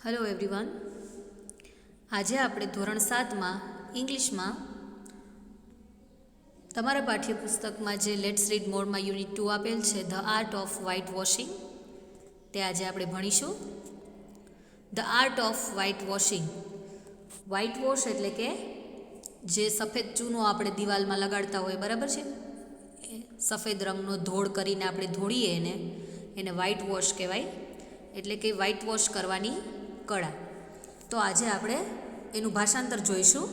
Hello everyone. આજે આપણે ધોરણ 7માં ઇંગ્લિશમાં તમારા પાઠ્યપુસ્તકમાં જે લેટ્સ રીડ મોડમાં યુનિટ 2 આપેલ છે the art of white washing, તે આજે આપણે ભણીશું. The art of white washing. White wash એટલે કે જે સફેદ ચૂનો આપણે દિવાલમાં લગાડતા હોય, બરાબર છે, સફેદ રંગનો ધોળ કરીને આપણે ધોળીએ એને વ્હાઇટ વોશ કહેવાય. એટલે કે વ્હાઇટ વોશ કરવાની કળા. તો આજે આપણે એનું ભાષાંતર જોઈશું.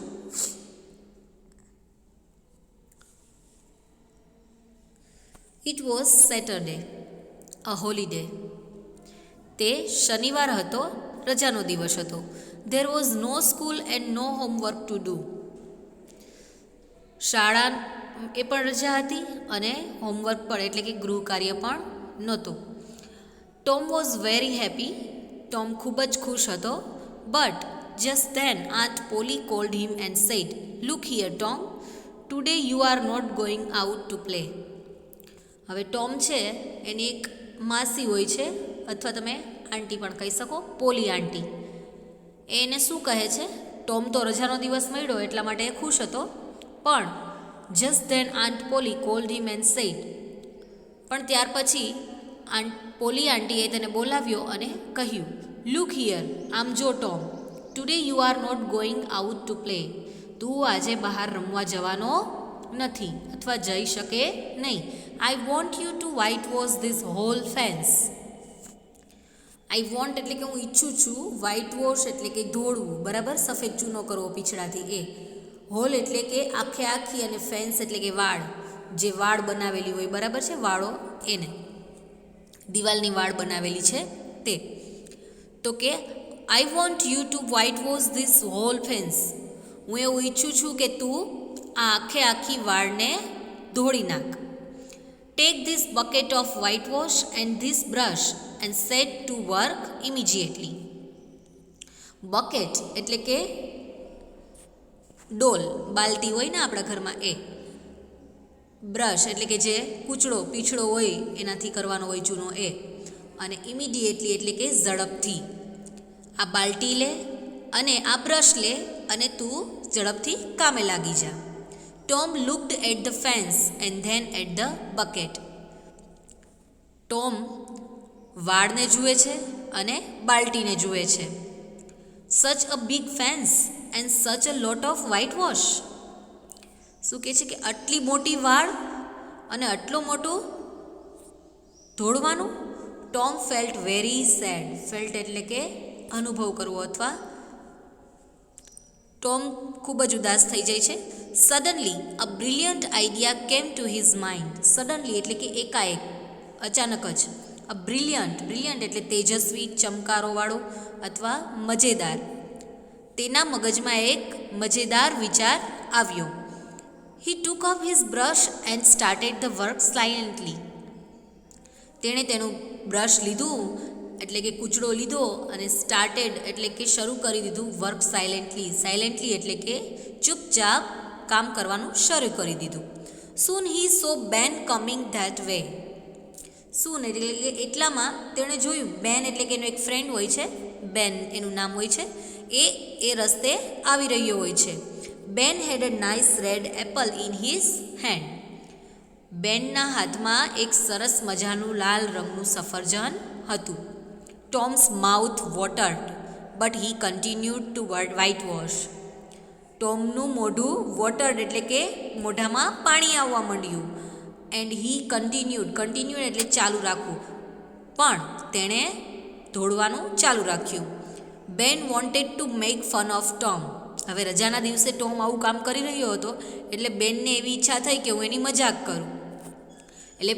It was Saturday, a holiday. તે શનિવાર હતો, રજાનો દિવસ હતો. There was no school and no homework to do. શાળા એ પણ રજા હતી અને હોમવર્ક પણ એટલે કે ગૃહ કાર્ય પણ નહોતું. Tom was very happy. Tom ખૂબ જ ખુશ હતો. But just then Aunt Polly called him and said, look here Tom, today you are not going out to play. હવે ટોમ છે એની એક માસી હોય છે, અથવા તમે આંટી પણ કહી શકો, પોલી આંટી. એને શું કહે છે? ટોમ તો રજાનો દિવસ મળ્યો એટલા માટે એ ખુશ હતો. પણ just then Aunt Polly called him and said, પણ ત્યાર પછી પોલી આંટીએ તેને બોલાવ્યો અને કહ્યું, લુક હિયર, આમ જો Tom, today you are not going out to play. તું આજે બહાર રમવા જવાનો નથી અથવા જઈ શકે નહીં. I want you to white wash this whole fence. I want એટલે કે હું ઈચ્છું છું, વ્હાઇટ વોશ એટલે કે ધોળવું, બરાબર, સફેદ ચૂનો કરવો પીછડાથી એ. હોલ એટલે કે આખે આખી, અને ફેન્સ એટલે કે વાળ, જે વાળ બનાવેલી હોય, બરાબર છે, વાળો, એને દિવાલની વાળ બનાવેલી છે તે. તો કે I want you to white wash this whole fence. હું એવું ઈચ્છું છું કે તું આ આખે આખી વાળને ધોળી નાખ. Take this bucket of white wash and this brush and set to work immediately. Bucket એટલે કે ડોલ, બાલટી હોય ને આપણા ઘરમાં એ. બ્રશ એટલે કે જે કૂચડો પીછડો હોય એનાથી કરવાનો હોય ચૂનો એ. અને ઇમિડિયેટલી એટલે કે ઝડપથી. આ બાલટી લે અને આ બ્રશ લે અને તું ઝડપથી કામે લાગી જા. Tom looked at the fence and then at the bucket. Tom વાળને જુએ છે અને બાલટીને જુએ છે. સચ a big fence and such a lot of white wash. શું કહે છે કે આટલી મોટી વાળ અને આટલું મોટું ધોળવાનું. Tom felt very sad. Felt એટલે કે અનુભવ કરવો, અથવા ટોમ ખૂબ જ ઉદાસ થઈ જાય છે. Suddenly a brilliant idea came to his mind. Suddenly એટલે કે એકાએક, અચાનક જ. અ બ્રિલિયન્ટ એટલે તેજસ્વી, ચમકારોવાળો અથવા મજેદાર. તેના મગજમાં એક મજેદાર વિચાર આવ્યો. He took up his brush and started the work silently. તેણે તેનું બ્રશ લીધું એટલે કે કૂચડો લીધો અને સ્ટાર્ટેડ એટલે કે શરૂ કરી દીધું વર્ક સાયલેન્ટલી. સાયલેન્ટલી એટલે કે ચૂપચાપ કામ કરવાનું શરૂ કરી દીધું. સૂન હી સો બેન કમિંગ ધેટ વે. સૂન એટલે કે એટલામાં તેણે જોયું, બેન એટલે કે એનો એક ફ્રેન્ડ હોય છે, બેન એનું નામ હોય છે, એ રસ્તે આવી રહ્યો હોય છે. Ben had a nice red apple in his hand. બેનના હાથમાં એક સરસ મજાનું લાલ રંગનું સફરજન હતું. Tom's mouth watered but he continued to white wash. ટોમનું મોઢું વોટર્ડ એટલે કે મોઢામાં પાણી આવવા માંડ્યું. એન્ડ હી કન્ટિન્યુડ એટલે ચાલુ રાખવું, પણ તેણે ધોળવાનું ચાલુ રાખ્યું. બેન wanted to make fun of Tom. હવે રજાના દિવસે ટોમ આવું કામ કરી રહ્યો હતો એટલે બેનને એવી ઈચ્છા થઈ કે હું એની મજાક કરું. એટલે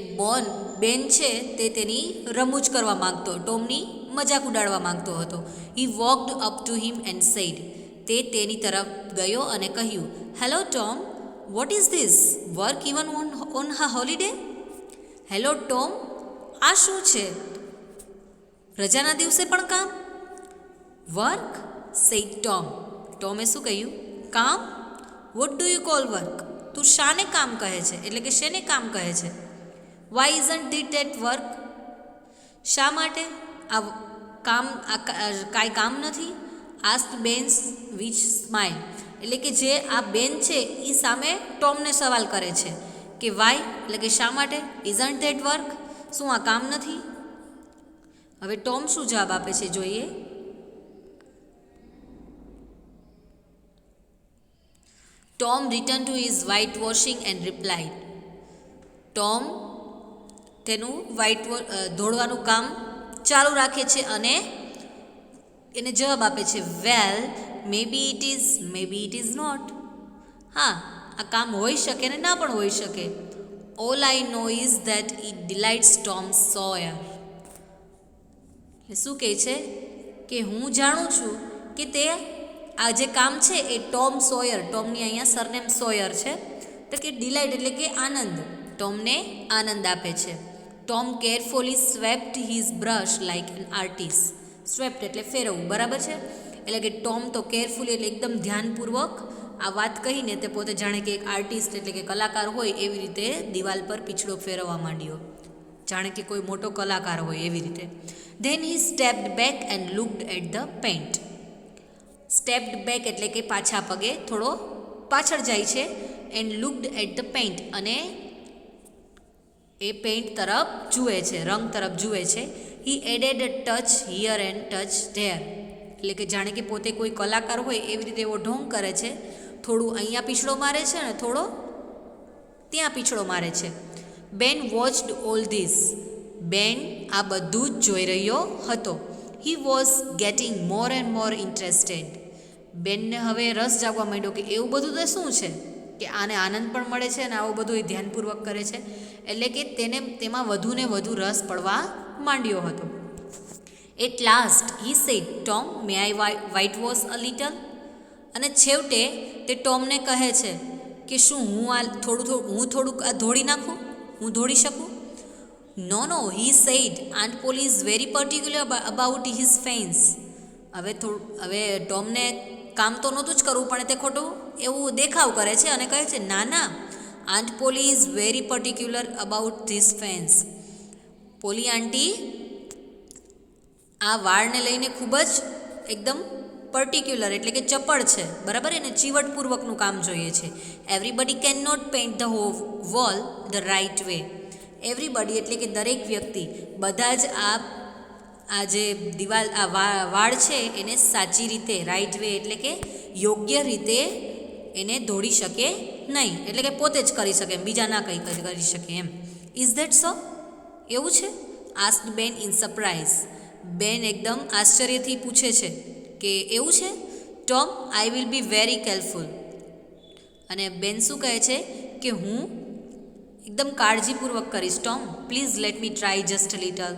બેન છે તે તેની રમૂજ કરવા માંગતો, ટોમની મજાક ઉડાડવા માંગતો હતો. He walked up to him and said. તે તેની તરફ ગયો અને કહ્યું, hello Tom, what is this? Work even on a holiday? Hello Tom, આ શું છે? રજાના દિવસે પણ કામ? વર્ક? Sad Tom. ટોમે શું કહ્યું? કામ? What do you call work? તું શાને કામ કહે છે? એટલે કે શેને કામ કહે છે? Why isn't this that work? શા માટે આ કાંઈ કામ નથી. આસ્ક બેન્સ વિચ સ્માઇલ, એટલે કે જે આ બેન છે એ સામે ટોમને સવાલ કરે છે કે વાય, એટલે કે શા માટે, ઇઝન્ટ ધેટ વર્ક, શું આ કામ નથી. હવે ટોમ શું જવાબ આપે છે જોઈએ. Tom return to his white washing and replied. Tom તેનું ધોળવાનું કામ ચાલુ રાખે છે અને એને જવાબ આપે છે વેલ મે બી ઇટ ઇઝ નોટ. હા, આ કામ હોઈ શકે ને ના પણ હોઈ શકે. All I know is that it delights Tom Sawyer. એટલે શું કહે છે કે હું જાણું છું કે તે આ જે કામ છે એ ટોમ સોયર, ટોમની અહીંયા સરનેમ સોયર છે, તો કે ડિલાઇટ એટલે કે આનંદ, ટોમને આનંદ આપે છે. Tom carefully swept his brush like an artist. Swept એટલે ફેરવવું, બરાબર છે. એટલે કે ટોમ તો કેરફુલી એટલે એકદમ ધ્યાનપૂર્વક આ વાત કહીને તે પોતે જાણે કે એક આર્ટિસ્ટ એટલે કે કલાકાર હોય એવી રીતે દિવાલ પર પીછડો ફેરવવા માંડ્યો, જાણે કે કોઈ મોટો કલાકાર હોય એવી રીતે. Then he stepped back and looked at the paint. Stepped back એટલે કે પાછા પગે થોડો પાછળ જાય છે. And looked at the paint, અને એ પેઇન્ટ તરફ જુએ છે, રંગ તરફ જુએ છે. He added a touch here and touch there, એટલે કે જાણે કે પોતે કોઈ કલાકાર હોય એવી રીતે એવો ઢોંગ કરે છે, થોડું અહીંયા પીછડો મારે છે અને થોડો ત્યાં પીછડો મારે છે. બેન વોચડ ઓલ ધીસ. બેન આ બધું જ જોઈ રહ્યો હતો. He was gating more and more interested. બેનને હવે રસ જાગવા માંડ્યો કે એવું બધું તો શું છે કે આને આનંદ પણ મળે છે અને આવું બધું એ ધ્યાનપૂર્વક કરે છે, એટલે કે તેને તેમાં વધુ ને વધુ રસ પડવા માંડ્યો હતો. At last he said Tom may I whitewash a little. અને છેવટે તે ટોમને કહે છે કે શું હું થોડુંક આ ધોળી નાખું, હું ધોળી શકું. No he said aunt Polly is very particular about his fence. હવે ટોમને કામ તો નહોતું જ કરવું પણ તે ખોટું એવું દેખાવ કરે છે અને કહે છે ના, aunt Polly is very particular about this fence. Polly aunty આ વાળને લઈને ખૂબ જ એકદમ પર્ટિક્યુલર એટલે કે ચપળ છે, બરાબર, એને ચીવટપૂર્વકનું કામ જોઈએ છે. Everybody can not paint the wall the right way. Everybody એટલે કે દરેક વ્યક્તિ, બધા જ આ જે દિવાલ આ વાળ છે એને સાચી રીતે, રાઇટ વે એટલે કે યોગ્ય રીતે એને દોડી શકે નહીં, એટલે કે પોતે જ કરી શકે એમ, બીજા ના કંઈ કરી શકે એમ. ઇઝ ધેટ સો, એવું છે. આસ્ક્ડ બેન ઇન સરપ્રાઇઝ. બેન એકદમ આશ્ચર્યથી પૂછે છે કે એવું છે. Tom I will be very careful. અને બેન શું કહે છે કે હું એકદમ કાળજીપૂર્વક કરીશ. Tom please let me try just a little.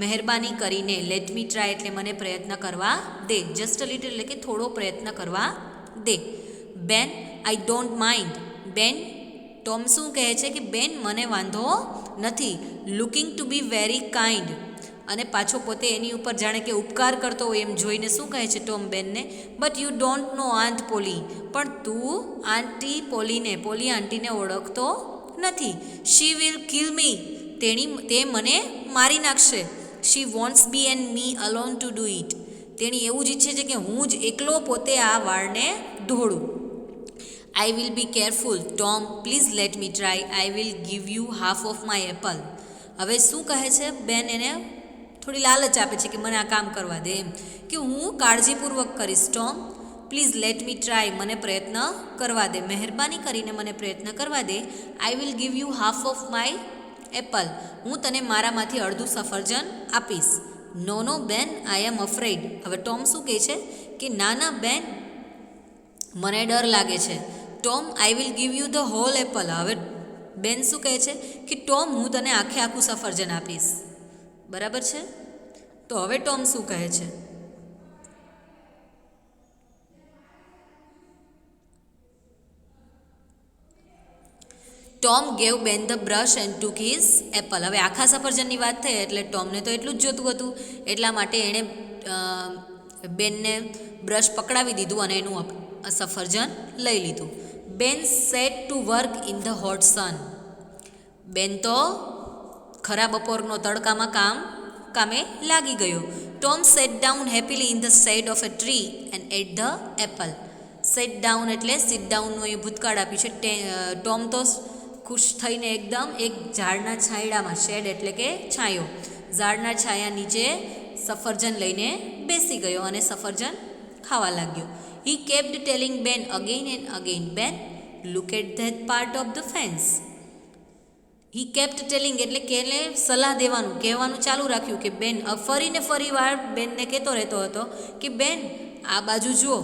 મહેરબાની કરીને, લેટ મી ટ્રાય એટલે મને પ્રયત્ન કરવા દે, જસ્ટ અ લિટલ એટલે કે થોડો પ્રયત્ન કરવા દે. બેન આઈ ડોન્ટ માઇન્ડ. બેન, ટોમ શું કહે છે કે બેન મને વાંધો નથી. Looking to be very kind. અને પાછો પોતે એની ઉપર જાણે કે ઉપકાર કરતો હોય એમ જોઈને શું કહે છે ટોમ બેનને, but you don't know aunt Polly. પણ તું આંટી પોલી આંટીને ઓળખતો નથી. She will kill me. તે મને મારી નાખશે. She wants be and me alone to do it. તેણી એવું જ ઈચ્છે છે કે હું જ એકલો પોતે આ વાળને ધોળું. I will be careful. Tom please let me try. I will give you half of my apple. હવે શું કહે છે બેન, એને થોડી લાલચ આપે છે કે મને આ કામ કરવા દે એમ, કે હું કાળજીપૂર્વક કરીશ. Tom please let me try. મને પ્રયત્ન કરવા દે, મહેરબાની કરીને મને પ્રયત્ન કરવા દે. I will give you half of my apple. હું તને મારામાંથી અડધું સફરજન આપીશ. નો બેન આઈ એમ અફ્રેડ. હવે ટોમ શું કહે છે કે ના બેન મને ડર લાગે છે. Tom I will give you the whole apple. હવે બેન શું કહે છે કે ટોમ હું તને આખું સફરજન આપીશ, બરાબર છે. તો હવે ટોમ શું કહે છે, ટોમ ગેવ બેન the brush and took his Apple. હવે આખા સફરજનની વાત થઈ એટલે ટોમને તો એટલું જ જોતું હતું, એટલા માટે એણે બેનને બ્રશ પકડાવી દીધું અને એનું સફરજન લઈ લીધું. Ben set to work in the hot sun. Ben તો ખરા બપોરનો તડકામાં કામે લાગી ગયો. Tom sat down happily in the shade of a tree and ate the apple. Sat down એટલે સિટ ડાઉનનું એ ભૂતકાળ આપ્યું છે. ટોમ તો ખુશ થઈને એકદમ એક ઝાડના છાંયડામાં, શેડ એટલે કે છાંયો, ઝાડના છાયા નીચે સફરજન લઈને બેસી ગયો અને સફરજન ખાવા લાગ્યો. He kept telling Ben again and again, Ben look at that part of the fence. He kept telling એટલે કે સલાહ દેવાનું, કહેવાનું ચાલુ રાખ્યું કે બેન, ફરીને ફરી વાર બેનને કહેતો રહેતો હતો કે બેન આ બાજુ જુઓ,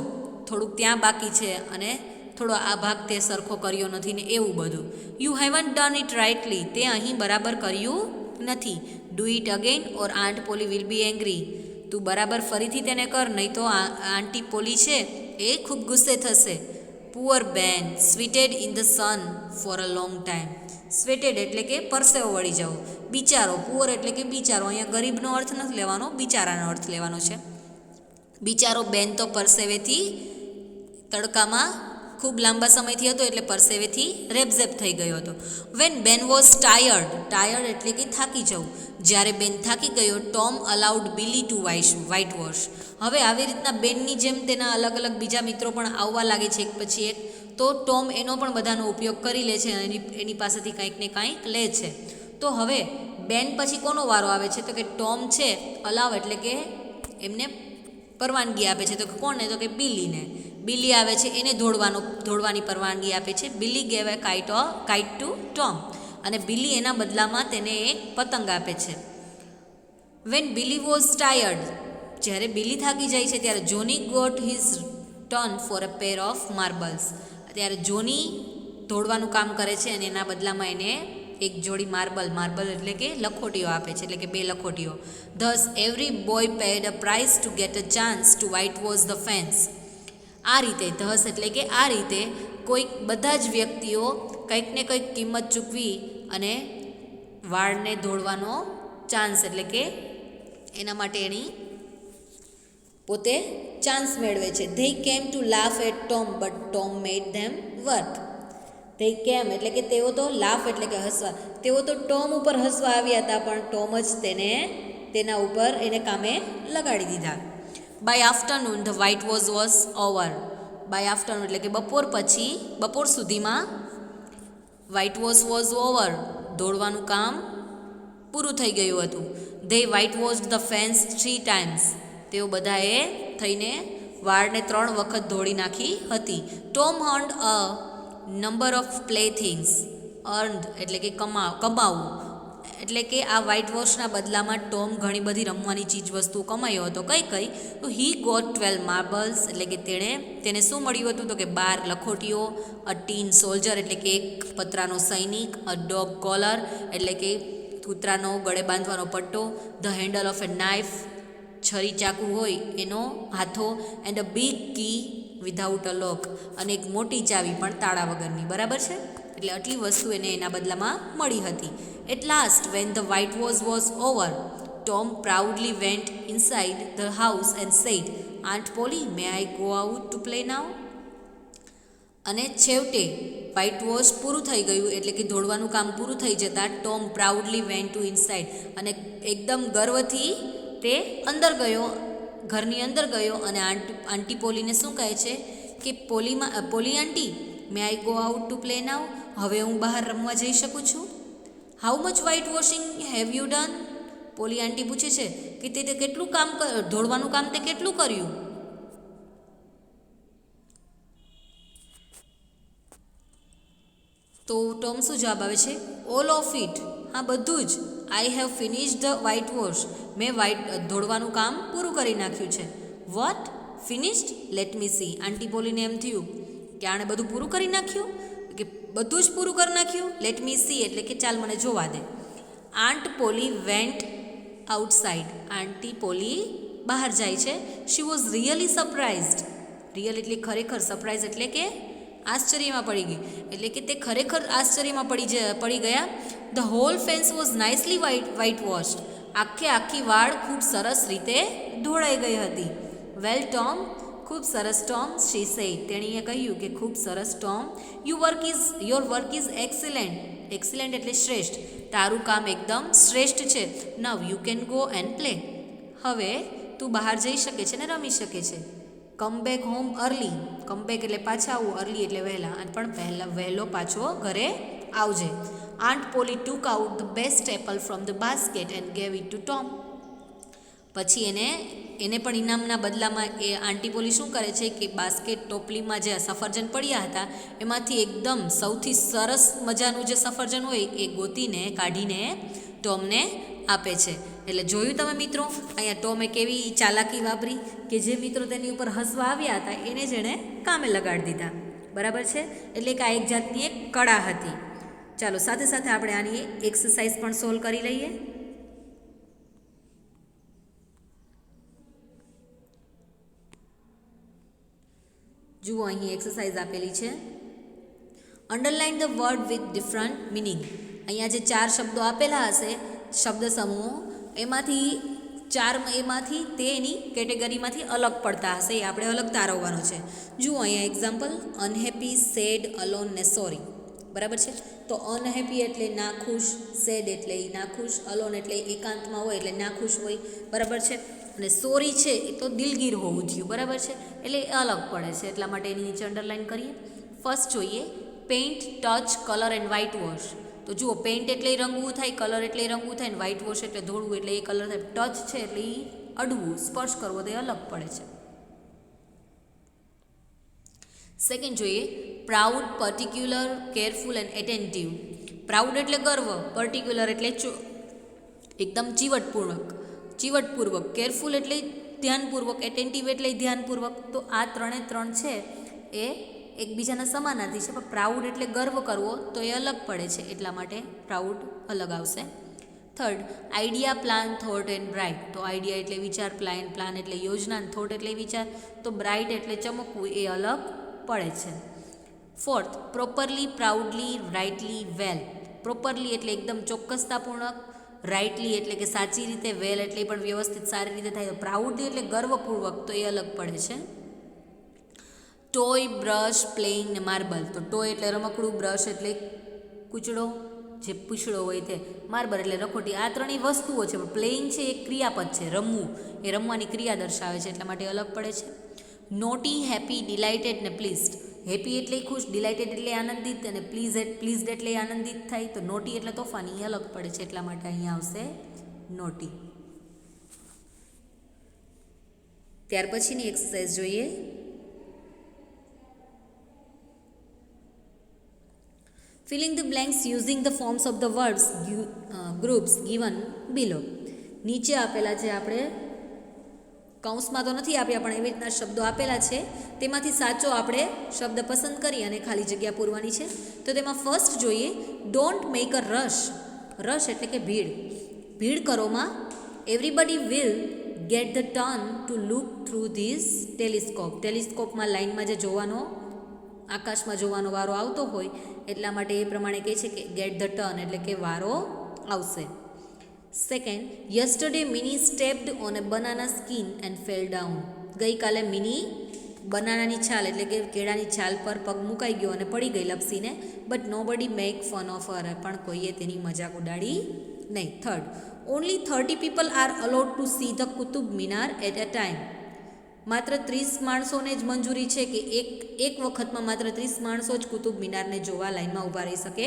થોડુંક ત્યાં બાકી છે અને થોડો આ ભાગ તે સરખો કર્યો નથી ને એવું બધું. You haven't done it rightly, તે અહીં બરાબર કર્યું નથી. Do it again or aunt poly will be angry, તું બરાબર ફરીથી તેને કર, નહીં તો આંટી પોલી છે એ ખૂબ ગુસ્સે થશે. Poor Ben sweated in the sun for a long time. Sweated એટલે કે પરસેવો વળી જવો, બિચારો, પુઅર એટલે કે બિચારો, અહીંયા ગરીબનો અર્થ નથી લેવાનો, બિચારાનો અર્થ લેવાનો છે. બિચારો બેન તો પરસેવેથી તડકામાં ખૂબ લાંબા સમયથી હતો એટલે પરસેવેથી રેબઝેબ થઈ ગયો હતો. વેન બેન વોઝ ટાયર્ડ, ટાયર્ડ એટલે કે થાકી જવું, જ્યારે બેન થાકી ગયો, ટોમ અલાઉડ બિલી ટુ વ્હાઇટ વોશ. હવે આવી રીતના બેનની જેમ તેના અલગ અલગ બીજા મિત્રો પણ આવવા લાગે છે એક પછી એક, તો ટોમ એનો પણ બધાનો ઉપયોગ કરી લે છે અને એની પાસેથી કંઈક ને કંઈક લે છે. તો હવે બેન પછી કોનો વારો આવે છે? તો કે ટોમ છે અલાવ એટલે કે એમને પરવાનગી આપે છે. તો કોને? તો કે બિલીને. બિલી આવે છે, એને દોડવાની પરવાનગી આપે છે. બિલી ગેવ એ કાઇટ ટુ ટોમ, અને બિલી એના બદલામાં તેને એક પતંગ આપે છે. વેન બિલી વોઝ ટાયર્ડ, જ્યારે બિલી થાકી જાય છે ત્યારે Johnny got his turn for a pair of marbles. ત્યારે જોની દોડવાનું કામ કરે છે અને એના બદલામાં એને એક જોડી માર્બલ એટલે કે લખોટીઓ આપે છે, એટલે કે 2 લખોટીઓ. Thus every boy paid a prize to get a chance to white wash the fence. આ રીતે ધસ એટલે કે આ રીતે બધા જ વ્યક્તિઓ કંઈક ને કંઈક કિંમત ચૂકવી અને વાળને દોડવાનો ચાન્સ એટલે કે એના માટે એની પોતે ચાન્સ મેળવે છે. They came to laugh at Tom but Tom made them work. They came એટલે કે તેઓ તો, લાફ એટલે કે હસવા, તેઓ તો ટોમ ઉપર હસવા આવ્યા હતા પણ ટોમ જ તેના ઉપર એને કામે લગાડી દીધા. By afternoon the white wash was over. By afternoon એટલે કે બપોર સુધીમાં વ્હાઇટ વોશ વોઝ ઓવર, દોડવાનું કામ પૂરું થઈ ગયું હતું. They white washed the fans 3 times. તેઓ બધાએ થઈને વાળને 3 વખત ધોળી નાખી હતી. Tom earned a number of play things. Earned એટલે કે કમાવું, એટલે કે આ વ્હાઇટ વોશના બદલામાં ટોમ ઘણી બધી રમવાની ચીજ વસ્તુ કમાયો હતો. કઈ? તો હી ગોટ 12 માર્બલ્સ, એટલે કે તેને શું મળ્યું હતું? તો કે 12 લખોટીઓ. અ ટીન સોલ્જર એટલે કે એક પતરાનો સૈનિક. અ ડોગ કોલર એટલે કે કૂતરાનો ગળે બાંધવાનો પટ્ટો. The handle of a knife, છરી ચાકુ હોય એનો હાથો. And a big key without a lock, અને એક મોટી ચાવી પણ તાળા વગરની. બરાબર છે? એટલે આટલી વસ્તુ એને એના બદલામાં મળી હતી. At last, when the white wash was over, Tom proudly went inside the house and said, Aunt Polly, may I go out to play now? અને છેવટે વ્હાઇટ વોશ પૂરું થઈ ગયું એટલે કે દોડવાનું કામ પૂરું થઈ જતાં Tom proudly went to inside, અને એકદમ ગર્વથી તે ઘરની અંદર ગયો અને આંટી પોલીને શું કહે છે કે Polly aunty, may I go out to play now? હવે હું બહાર રમવા જઈ શકું છું? How much white washing have you done? Polly aunty પૂછે છે કે તે કેટલું દોડવાનું કામ તે કેટલું કર્યું? તો ટોમ શું જવાબ આવે છે? All of it. હા, બધું જ. I have finished the white wash. મેં દોડવાનું કામ પૂરું કરી નાખ્યું છે. What? Finished? Let me see. Aunty પોલીને એમ થયું કે આણે બધું પૂરું કરી નાખ્યું, કે બધું જ પૂરું કરી નાખ્યું. લેટ મી સી એટલે કે ચાલ મને જોવા દે. Aunt Polly went outside. Aunty Polly બહાર જાય છે. She was really surprised. Real એટલે ખરેખર, સરપ્રાઇઝ એટલે કે આશ્ચર્યમાં પડી ગઈ, એટલે કે તે ખરેખર આશ્ચર્યમાં પડી ગયા. The whole fence was nicely whitewashed. આખી વાળ ખૂબ સરસ રીતે ધોળાઈ ગઈ હતી. વેલ ટોમ, ખૂબ સરસ ટોમ, શી સેડ. તેણીએ કહ્યું કે ખૂબ સરસ Tom. Your work is excellent. Excellent એટલે શ્રેષ્ઠ. તારું કામ એકદમ શ્રેષ્ઠ છે. Now you can go and play. હવે તું બહાર જઈ શકે છે ને રમી શકે છે. Come back home early, come back એટલે પાછા આવવું, અર્લી એટલે વહેલા, અને પણ વહેલો પાછો ઘરે આવજે. Aunt Polly took out the best apple from the basket and gave it to Tom. પછી એને પણ ઇનામના બદલામાં એ આંટી પોલી શું કરે છે કે બાસ્કેટ ટોપલીમાં જે સફરજન પડ્યા હતા એમાંથી એકદમ સૌથી સરસ મજાનું જે સફરજન હોય એ ગોતીને કાઢીને ટોમને આપે છે. એટલે જોયું તમે મિત્રો, અહીંયા ટોમે કેવી ચાલાકી વાપરી કે જે મિત્રો તેની ઉપર હસવા આવ્યા હતા એને જ એણે કામે લગાડી દીધા. બરાબર છે, એટલે કે આ એક જાતની એક કળા હતી. ચાલો સાથે સાથે આપણે આની એક્સરસાઇઝ પણ સોલ્વ કરી લઈએ. જુઓ અહીં એક્સરસાઇઝ આપેલી છે. Underline the word with different meaning. અહીંયા જે 4 શબ્દો આપેલા હશે શબ્દ સમૂહો, એમાંથી તે એની કેટેગરીમાંથી અલગ પડતા હશે, એ આપણે અલગ તારવવાનો છે. જુઓ અહીંયા એક્ઝામ્પલ, અનહેપી, સેડ, અલોન ને સોરી. બરાબર છે, તો અનહેપી એટલે નાખુશ, સેડ એટલે નાખુશ, અલોન એટલે એકાંતમાં હોય એટલે નાખુશ હોય. બરાબર છે, અને સોરી છે એ તો દિલગીર હોવું થયું. બરાબર છે, એટલે એ અલગ પડે છે, એટલા માટે એની નીચે અંડરલાઇન કરીએ. ફર્સ્ટ જોઈએ paint, touch, colour and white wash. તો જુઓ પેઇન્ટ એટલે રંગવું થાય, કલર એટલે રંગવું થાય, ને વ્હાઇટ વોશ એટલે ધોળવું એટલે એ કલર થાય. ટચ છે એટલે એ અડવું, સ્પર્શ કરવો, તો એ અલગ પડે છે. સેકન્ડ જોઈએ proud, particular, careful and attentive. Proud એટલે ગર્વ, પર્ટિક્યુલર એટલે એકદમ ચીવટપૂર્વક, કેરફુલ એટલે ધ્યાનપૂર્વક, એટેન્ટિવ એટલે ધ્યાનપૂર્વક. તો આ 3 છે એ એકબીજાના સમાનાર્થી છે, પણ પ્રાઉડ એટલે ગર્વ કરવો તો એ અલગ પડે છે, એટલા માટે પ્રાઉડ અલગ આવશે. Third, idea, plan, thought and bright. તો આઈડિયા એટલે વિચાર, પ્લાન એટલે યોજના, થોટ એટલે વિચાર, તો બ્રાઇટ એટલે ચમકવું, એ અલગ પડે છે. ફોર્થ, પ્રોપરલી, પ્રાઉડલી, રાઇટલી, વેલ. પ્રોપરલી એટલે એકદમ ચોક્કસતાપૂર્ણક, રાઇટલી એટલે કે સાચી રીતે, વેલ એટલે પણ વ્યવસ્થિત સારી રીતે થાય. પ્રાઉડલી એટલે ગર્વપૂર્વક, તો એ અલગ પડે છે. ટોય, બ્રશ, પ્લેઇંગ ને માર્બલ. તો ટોય એટલે રમકડું, બ્રશ એટલે કૂચડો જે પૂછડો હોય તે, માર્બલ એટલે રખોટી. આ 3 વસ્તુઓ છે, પણ પ્લેઇંગ છે એ ક્રિયાપદ છે, રમવું, એ રમવાની ક્રિયા દર્શાવે છે, એટલા માટે અલગ પડે છે. નોટી, હેપી, ડિલાઇટેડ ને પ્લીઝડ. હેપી એટલે ખુશ, ડિલાઇટેડ એટલે આનંદિત, અને પ્લીઝડ એટલે આનંદિત થાય. તો નોટી એટલે તોફાની, અલગ પડે છે, એટલા માટે અહીંયા આવશે નોટી. ત્યાર પછીની એક્સરસાઇઝ જોઈએ. Filling the blanks using the forms of the words groups given below. નીચે આપેલા જે આપણે કૌંસમાં તો નથી આપ્યા પણ એવી રીતના શબ્દો આપેલા છે, તેમાંથી સાચો આપણે શબ્દ પસંદ કરી અને ખાલી જગ્યા પૂરવાની છે. તો તેમાં ફર્સ્ટ જોઈએ don't make a rush. Rush એટલે કે ભીડ કરોમાં everybody will get the turn to look through this telescope. ટેલિસ્કોપમાં લાઇનમાં જે જોવાનો, આકાશમાં જોવાનો વારો આવતો હોય એટલા માટે એ પ્રમાણે કહે છે કે ગેટ ધ ટર્ન એટલે કે વારો આવશે. Second, yesterday mini stepped on A banana skin and fell down. ગઈકાલે મિની બનાનાની છાલ એટલે કે કેળાની છાલ પર પગ મુકાઈ ગયો અને પડી ગઈ લપસીને. બટ નો બડી મેક ફન ઓફ હર. પણ કોઈએ તેની મજાક ઉડાડી નહીં. Third, only 30 people are allowed to see the Qutub Minar at a time. માત્ર 30 માણસોને જ મંજૂરી છે કે એક વખતમાં માત્ર 30 માણસો જ કુતુબ મિનારને જોવા લાઈનમાં ઊભા રહી શકે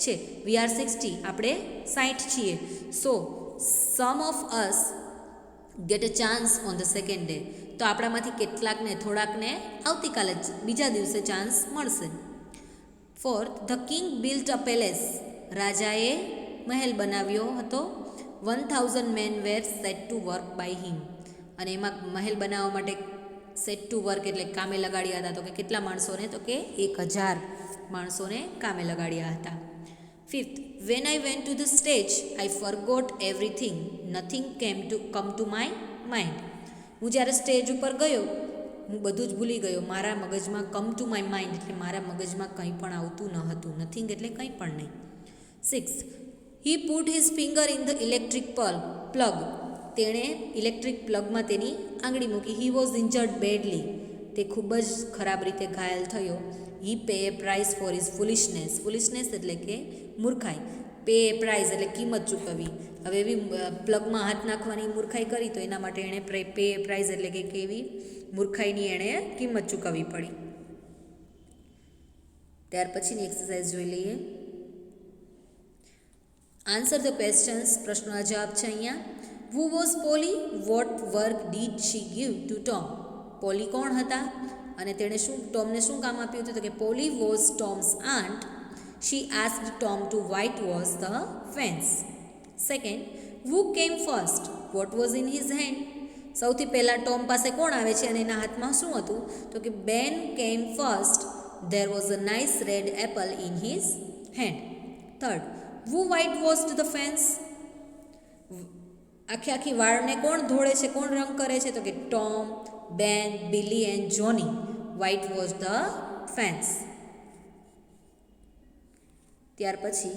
છે. વી આર 60, આપણે 60 છીએ. So some of us get a chance on the second day. તો આપણામાંથી કેટલાકને, થોડાકને આવતીકાલે જ બીજા દિવસે ચાન્સ મળશે. Fourth, the king built a palace. રાજાએ મહેલ બનાવ્યો હતો. 1000 men were set to work by him. અને એમાં મહેલ બનાવવા માટે સેટ ટુ વર્ક એટલે કામે લગાડ્યા હતા. તો કે કેટલા માણસોને? તો કે 1000 માણસોને કામે લગાડ્યા હતા. Fifth, when I went to the stage I forgot everything, nothing come to my mind. હું જ્યારે સ્ટેજ ઉપર ગયો હું બધું જ ભૂલી ગયો. મારા મગજમાં કમ ટુ માય માઇન્ડ એટલે મારા મગજમાં કંઈ પણ આવતું ન હતું. નથિંગ એટલે કંઈ પણ નહીં. Sixth, he put his finger in the electric plug. તેણે ઇલેક્ટ્રિક પ્લગમાં તેની આંગળી મૂકી. He was injured badly. તે ખૂબ જ ખરાબ રીતે ઘાયલ થયો. He pay a price for his foolishness. Foolishness એટલે કે મૂર્ખાઈ. પે એ પ્રાઇઝ એટલે કિંમત ચૂકવવી. હવે એવી પ્લગમાં હાથ નાખવાની મૂર્ખાઈ કરી તો એના માટે એણે પે એ પ્રાઇઝ એટલે કે કેવી મૂર્ખાઈની એણે કિંમત ચૂકવવી પડી. ત્યાર પછીની એક્સરસાઇઝ જોઈ લઈએ. Answer the questions. પ્રશ્નોના જવાબ છે અહીંયા. Who was Polly? What work did she give to Tom? Polly કોણ હતા અને તેણે ટોમને શું કામ આપ્યું હતું? તો કે Polly was Tom's aunt. She asked Tom to white wash the fence. Second, who came first? What was in his hand? સૌથી પહેલાં ટોમ પાસે કોણ આવે છે અને એના હાથમાં શું હતું? તો કે Ben came first. There was a nice red apple in his hand. Third, who white washed the fence? આખી વાળને કોણ ધોળે છે, કોણ રંગ કરે છે? તો કે Tom, Ben, Billy and Johnny white wash the fence. ત્યાર પછી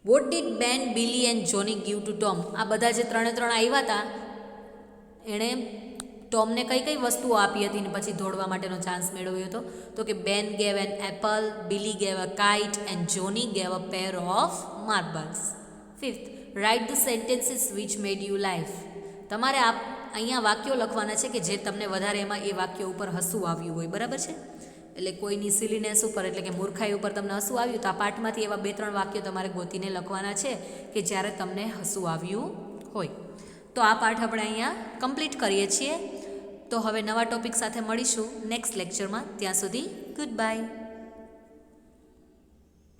what did Ben, Billy and Johnny give to Tom? આ બધા જે ત્રણે આવ્યા હતા એણે ટોમને કઈ કઈ વસ્તુઓ આપી હતી ને પછી દોડવા માટેનો ચાન્સ મેળવ્યો હતો? તો કે બેન gave an apple, Billy gave a kite and Jonny gave a pair of marbles. Fifth, write the sentences which made you life. તમારે અહીંયા વાક્યો લખવાના છે કે જે તમને વધારે એમાં એ વાક્યો ઉપર હસવું આવ્યું હોય, બરાબર છે? એટલે કોઈની સિલીનેસ ઉપર એટલે કે મૂર્ખાઈ ઉપર તમને હસવું આવ્યું તો આ પાઠમાંથી એવા 2-3 વાક્યો તમારે ગોતીને લખવાના છે કે જ્યારે તમને હસવું આવ્યું હોય. તો આ પાઠ આપણે અહીંયા કમ્પ્લીટ કરીએ છીએ. તો હવે નવા ટોપિક સાથે મળીશું નેક્સ્ટ લેક્ચરમાં. ત્યાં સુધી ગુડ બાય.